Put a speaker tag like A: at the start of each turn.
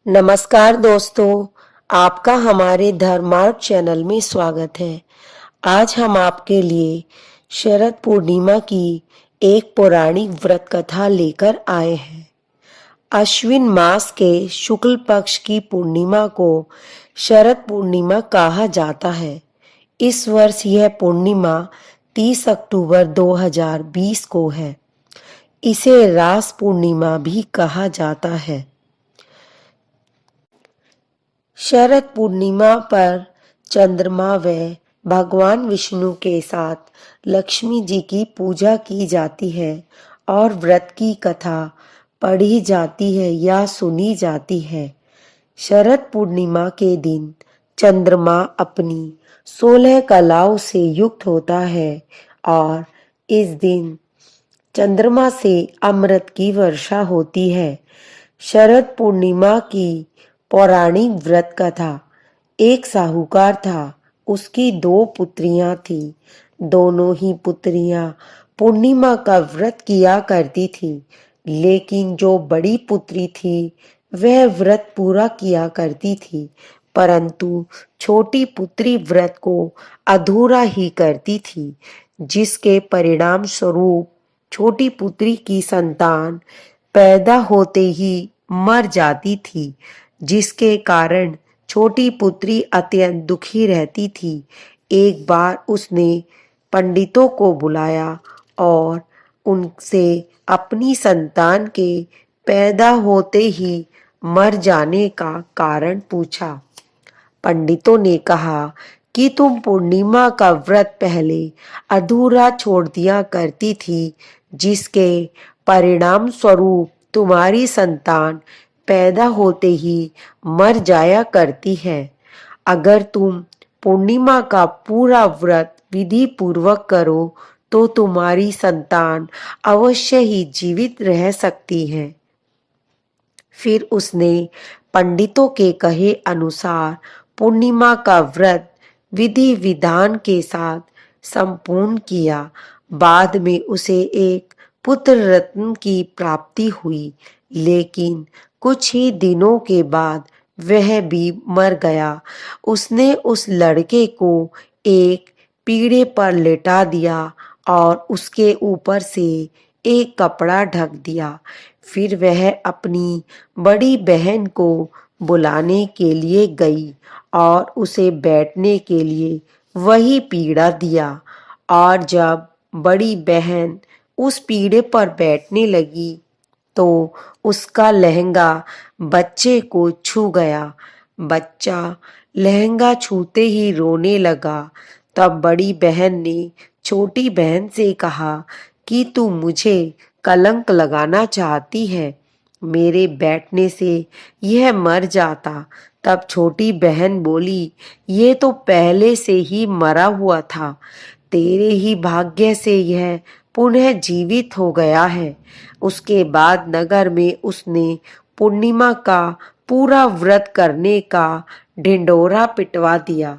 A: नमस्कार दोस्तों, आपका हमारे धर्मार्थ चैनल में स्वागत है। आज हम आपके लिए शरद पूर्णिमा की एक पौराणिक व्रत कथा लेकर आए हैं। अश्विन मास के शुक्ल पक्ष की पूर्णिमा को शरद पूर्णिमा कहा जाता है। इस वर्ष यह पूर्णिमा 30 अक्टूबर 2020 को है। इसे रास पूर्णिमा भी कहा जाता है। शरद पूर्णिमा पर चंद्रमा व भगवान विष्णु के साथ लक्ष्मी जी की पूजा की जाती है और व्रत की कथा पढ़ी जाती है या सुनी जाती है। शरद पूर्णिमा के दिन चंद्रमा अपनी 16 कलाओं से युक्त होता है और इस दिन चंद्रमा से अमृत की वर्षा होती है। शरद पूर्णिमा की पौराणिक व्रत कथा। एक साहूकार था, उसकी 2 पुत्रियां थीं। दोनों ही पुत्रियां पूर्णिमा का व्रत किया करती थी, लेकिन जो बड़ी पुत्री थी वह व्रत पूरा किया करती थी, परंतु छोटी पुत्री व्रत को अधूरा ही करती थी, जिसके परिणाम स्वरूप छोटी पुत्री की संतान पैदा होते ही मर जाती थी, जिसके कारण छोटी पुत्री अत्यंत दुखी रहती थी। एक बार उसने पंडितों को बुलाया और उनसे अपनी संतान के पैदा होते ही मर जाने का कारण पूछा। पंडितों ने कहा कि तुम पूर्णिमा का व्रत पहले अधूरा छोड़ दिया करती थी, जिसके परिणाम स्वरूप तुम्हारी संतान पैदा होते ही मर जाया करती है। अगर तुम पूर्णिमा का पूरा व्रत विधि पूर्वक करो तो तुम्हारी संतान अवश्य ही जीवित रह सकती है। फिर उसने पंडितों के कहे अनुसार पूर्णिमा का व्रत विधि विधान के साथ संपूर्ण किया। बाद में उसे एक पुत्र रत्न की प्राप्ति हुई, लेकिन कुछ ही दिनों के बाद वह भी मर गया। उसने उस लड़के को एक पीढ़े पर लेटा दिया और उसके ऊपर से एक कपड़ा ढक दिया। फिर वह अपनी बड़ी बहन को बुलाने के लिए गई और उसे बैठने के लिए वही पीढ़ा दिया, और जब बड़ी बहन उस पीढ़े पर बैठने लगी तो उसका लहंगा बच्चे को छू गया। बच्चा लहंगा छूते ही रोने लगा। तब बड़ी बहन ने छोटी बहन से कहा कि तू मुझे कलंक लगाना चाहती है, मेरे बैठने से यह मर जाता। तब छोटी बहन बोली, ये तो पहले से ही मरा हुआ था, तेरे ही भाग्य से यह पुनः जीवित हो गया है। उसके बाद नगर में उसने पूर्णिमा का पूरा व्रत करने का ढिंढोरा पिटवा दिया।